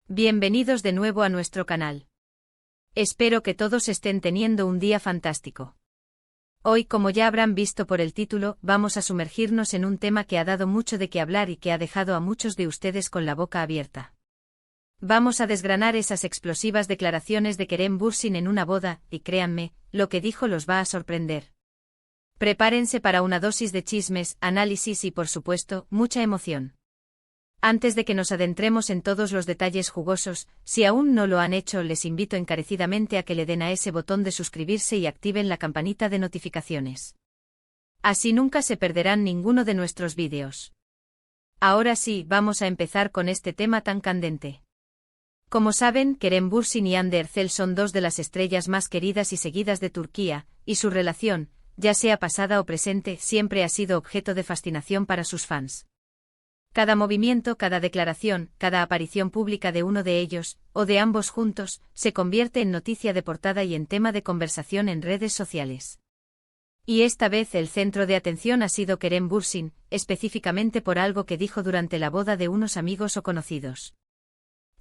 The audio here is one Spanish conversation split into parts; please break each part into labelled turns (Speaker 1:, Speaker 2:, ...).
Speaker 1: Bienvenidos de nuevo a nuestro canal. Espero que todos estén teniendo un día fantástico. Hoy, como ya habrán visto por el título, vamos a sumergirnos en un tema que ha dado mucho de qué hablar y que ha dejado a muchos de ustedes con la boca abierta. Vamos a desgranar esas explosivas declaraciones de Kerem Bürsin en una boda, y créanme, lo que dijo los va a sorprender. Prepárense para una dosis de chismes, análisis y, por supuesto, mucha emoción. Antes de que nos adentremos en todos los detalles jugosos, si aún no lo han hecho, les invito encarecidamente a que le den a ese botón de suscribirse y activen la campanita de notificaciones. Así nunca se perderán ninguno de nuestros vídeos. Ahora sí, vamos a empezar con este tema tan candente. Como saben, Kerem Bürsin y Hande Erçel son dos de las estrellas más queridas y seguidas de Turquía, y su relación, ya sea pasada o presente, siempre ha sido objeto de fascinación para sus fans. Cada movimiento, cada declaración, cada aparición pública de uno de ellos, o de ambos juntos, se convierte en noticia de portada y en tema de conversación en redes sociales. Y esta vez el centro de atención ha sido Kerem Bürsin, específicamente por algo que dijo durante la boda de unos amigos o conocidos.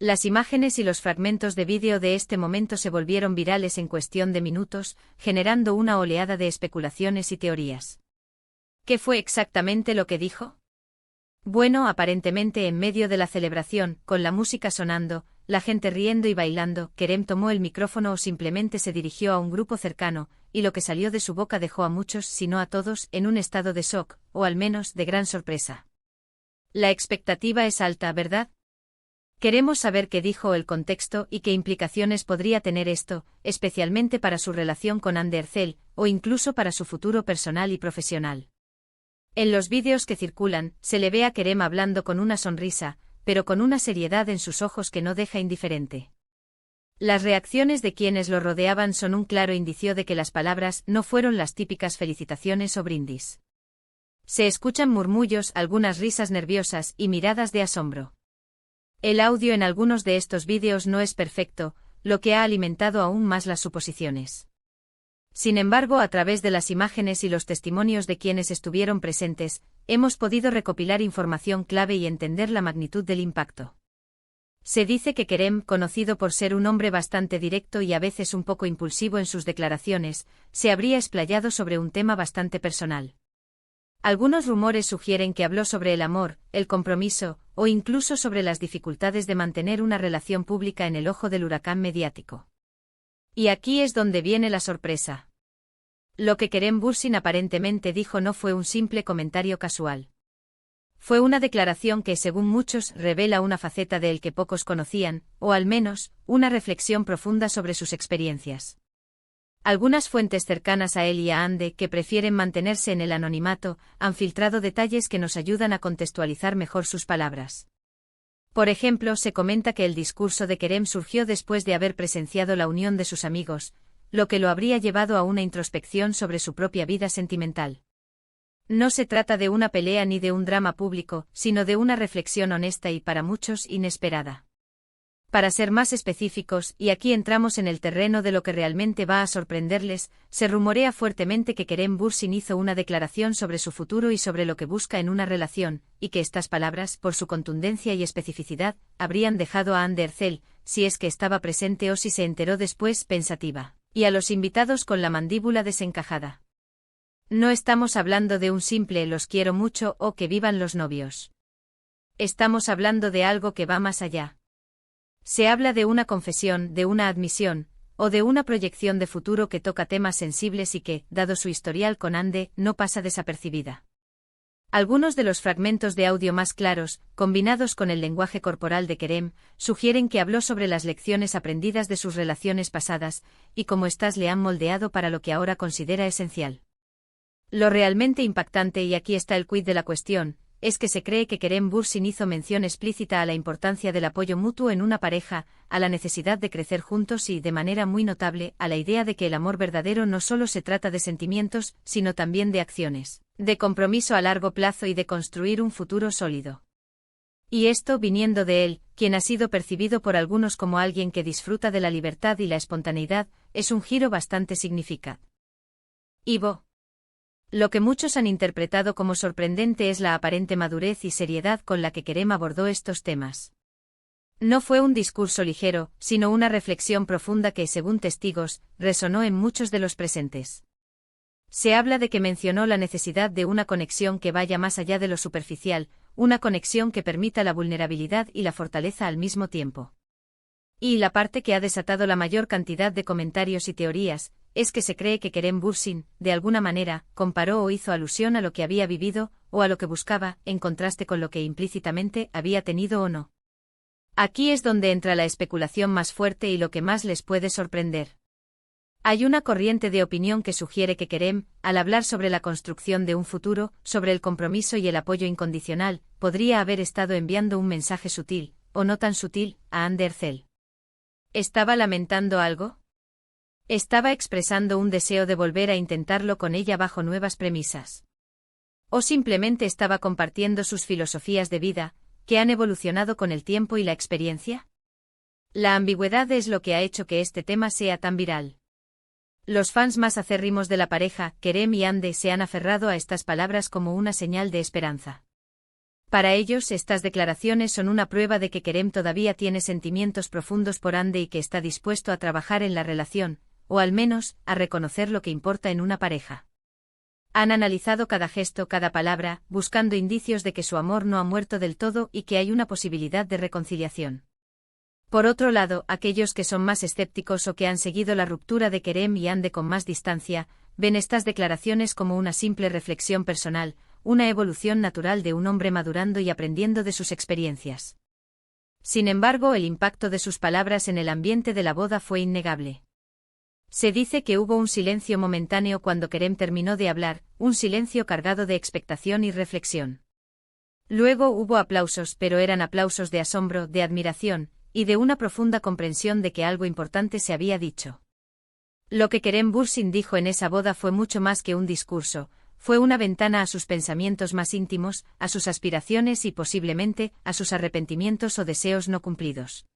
Speaker 1: Las imágenes y los fragmentos de vídeo de este momento se volvieron virales en cuestión de minutos, generando una oleada de especulaciones y teorías. ¿Qué fue exactamente lo que dijo? Bueno, aparentemente en medio de la celebración, con la música sonando, la gente riendo y bailando, Kerem tomó el micrófono o simplemente se dirigió a un grupo cercano, y lo que salió de su boca dejó a muchos, si no a todos, en un estado de shock, o al menos de gran sorpresa. La expectativa es alta, ¿verdad? Queremos saber qué dijo, el contexto y qué implicaciones podría tener esto, especialmente para su relación con Hande Erçel, o incluso para su futuro personal y profesional. En los vídeos que circulan, se le ve a Kerem hablando con una sonrisa, pero con una seriedad en sus ojos que no deja indiferente. Las reacciones de quienes lo rodeaban son un claro indicio de que las palabras no fueron las típicas felicitaciones o brindis. Se escuchan murmullos, algunas risas nerviosas y miradas de asombro. El audio en algunos de estos vídeos no es perfecto, lo que ha alimentado aún más las suposiciones. Sin embargo, a través de las imágenes y los testimonios de quienes estuvieron presentes, hemos podido recopilar información clave y entender la magnitud del impacto. Se dice que Kerem, conocido por ser un hombre bastante directo y a veces un poco impulsivo en sus declaraciones, se habría explayado sobre un tema bastante personal. Algunos rumores sugieren que habló sobre el amor, el compromiso, o incluso sobre las dificultades de mantener una relación pública en el ojo del huracán mediático. Y aquí es donde viene la sorpresa. Lo que Kerem Bürsin aparentemente dijo no fue un simple comentario casual. Fue una declaración que, según muchos, revela una faceta de él que pocos conocían, o al menos, una reflexión profunda sobre sus experiencias. Algunas fuentes cercanas a él y a Hande, que prefieren mantenerse en el anonimato, han filtrado detalles que nos ayudan a contextualizar mejor sus palabras. Por ejemplo, se comenta que el discurso de Kerem surgió después de haber presenciado la unión de sus amigos, lo que lo habría llevado a una introspección sobre su propia vida sentimental. No se trata de una pelea ni de un drama público, sino de una reflexión honesta y, para muchos, inesperada. Para ser más específicos, y aquí entramos en el terreno de lo que realmente va a sorprenderles, se rumorea fuertemente que Kerem Bürsin hizo una declaración sobre su futuro y sobre lo que busca en una relación, y que estas palabras, por su contundencia y especificidad, habrían dejado a Hande Erçel, si es que estaba presente o si se enteró después, pensativa, y a los invitados con la mandíbula desencajada. No estamos hablando de un simple "los quiero mucho" o "que vivan los novios". Estamos hablando de algo que va más allá. Se habla de una confesión, de una admisión, o de una proyección de futuro que toca temas sensibles y que, dado su historial con Hande, no pasa desapercibida. Algunos de los fragmentos de audio más claros, combinados con el lenguaje corporal de Kerem, sugieren que habló sobre las lecciones aprendidas de sus relaciones pasadas, y cómo éstas le han moldeado para lo que ahora considera esencial. Lo realmente impactante, y aquí está el quid de la cuestión, es que se cree que Kerem Bürsin hizo mención explícita a la importancia del apoyo mutuo en una pareja, a la necesidad de crecer juntos y, de manera muy notable, a la idea de que el amor verdadero no solo se trata de sentimientos, sino también de acciones, de compromiso a largo plazo y de construir un futuro sólido. Y esto, viniendo de él, quien ha sido percibido por algunos como alguien que disfruta de la libertad y la espontaneidad, es un giro bastante significativo. Lo que muchos han interpretado como sorprendente es la aparente madurez y seriedad con la que Kerem abordó estos temas. No fue un discurso ligero, sino una reflexión profunda que, según testigos, resonó en muchos de los presentes. Se habla de que mencionó la necesidad de una conexión que vaya más allá de lo superficial, una conexión que permita la vulnerabilidad y la fortaleza al mismo tiempo. Y la parte que ha desatado la mayor cantidad de comentarios y teorías, es que se cree que Kerem Bürsin, de alguna manera, comparó o hizo alusión a lo que había vivido, o a lo que buscaba, en contraste con lo que implícitamente había tenido o no. Aquí es donde entra la especulación más fuerte y lo que más les puede sorprender. Hay una corriente de opinión que sugiere que Kerem, al hablar sobre la construcción de un futuro, sobre el compromiso y el apoyo incondicional, podría haber estado enviando un mensaje sutil, o no tan sutil, a Hande Erçel. ¿Estaba lamentando algo? ¿Estaba expresando un deseo de volver a intentarlo con ella bajo nuevas premisas? ¿O simplemente estaba compartiendo sus filosofías de vida, que han evolucionado con el tiempo y la experiencia? La ambigüedad es lo que ha hecho que este tema sea tan viral. Los fans más acérrimos de la pareja, Kerem y Hande, se han aferrado a estas palabras como una señal de esperanza. Para ellos, estas declaraciones son una prueba de que Kerem todavía tiene sentimientos profundos por Hande y que está dispuesto a trabajar en la relación, o al menos, a reconocer lo que importa en una pareja. Han analizado cada gesto, cada palabra, buscando indicios de que su amor no ha muerto del todo y que hay una posibilidad de reconciliación. Por otro lado, aquellos que son más escépticos o que han seguido la ruptura de Kerem y Hande con más distancia, ven estas declaraciones como una simple reflexión personal, una evolución natural de un hombre madurando y aprendiendo de sus experiencias. Sin embargo, el impacto de sus palabras en el ambiente de la boda fue innegable. Se dice que hubo un silencio momentáneo cuando Kerem terminó de hablar, un silencio cargado de expectación y reflexión. Luego hubo aplausos, pero eran aplausos de asombro, de admiración, y de una profunda comprensión de que algo importante se había dicho. Lo que Kerem Bürsin dijo en esa boda fue mucho más que un discurso, fue una ventana a sus pensamientos más íntimos, a sus aspiraciones y posiblemente, a sus arrepentimientos o deseos no cumplidos.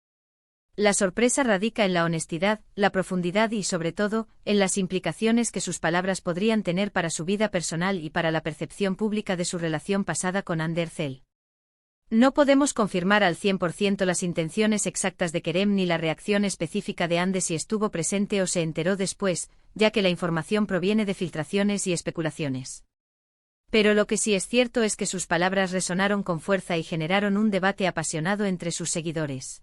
Speaker 1: La sorpresa radica en la honestidad, la profundidad y, sobre todo, en las implicaciones que sus palabras podrían tener para su vida personal y para la percepción pública de su relación pasada con Hande Erçel. No podemos confirmar al 100% las intenciones exactas de Kerem ni la reacción específica de Hande si estuvo presente o se enteró después, ya que la información proviene de filtraciones y especulaciones. Pero lo que sí es cierto es que sus palabras resonaron con fuerza y generaron un debate apasionado entre sus seguidores.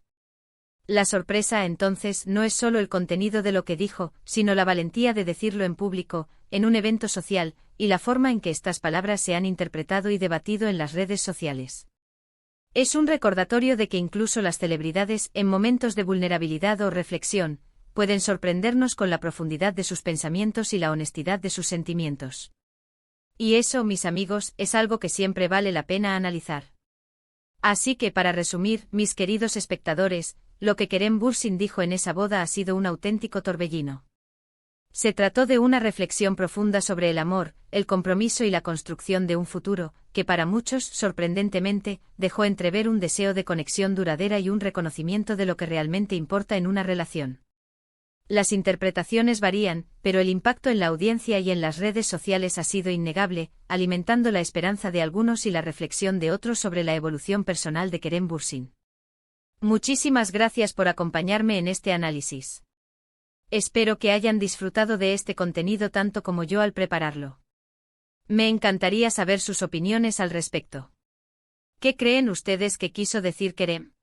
Speaker 1: La sorpresa, entonces, no es solo el contenido de lo que dijo, sino la valentía de decirlo en público, en un evento social, y la forma en que estas palabras se han interpretado y debatido en las redes sociales. Es un recordatorio de que incluso las celebridades, en momentos de vulnerabilidad o reflexión, pueden sorprendernos con la profundidad de sus pensamientos y la honestidad de sus sentimientos. Y eso, mis amigos, es algo que siempre vale la pena analizar. Así que, para resumir, mis queridos espectadores, lo que Kerem Bürsin dijo en esa boda ha sido un auténtico torbellino. Se trató de una reflexión profunda sobre el amor, el compromiso y la construcción de un futuro, que para muchos, sorprendentemente, dejó entrever un deseo de conexión duradera y un reconocimiento de lo que realmente importa en una relación. Las interpretaciones varían, pero el impacto en la audiencia y en las redes sociales ha sido innegable, alimentando la esperanza de algunos y la reflexión de otros sobre la evolución personal de Kerem Bürsin. Muchísimas gracias por acompañarme en este análisis. Espero que hayan disfrutado de este contenido tanto como yo al prepararlo. Me encantaría saber sus opiniones al respecto. ¿Qué creen ustedes que quiso decir Kerem?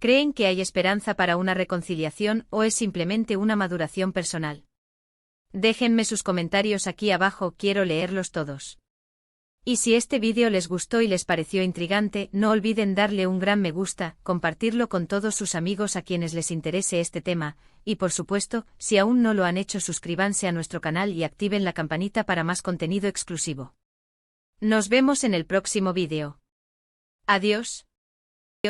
Speaker 1: ¿Creen que hay esperanza para una reconciliación o es simplemente una maduración personal? Déjenme sus comentarios aquí abajo, quiero leerlos todos. Y si este vídeo les gustó y les pareció intrigante, no olviden darle un gran me gusta, compartirlo con todos sus amigos a quienes les interese este tema, y por supuesto, si aún no lo han hecho, suscríbanse a nuestro canal y activen la campanita para más contenido exclusivo. Nos vemos en el próximo vídeo. Adiós.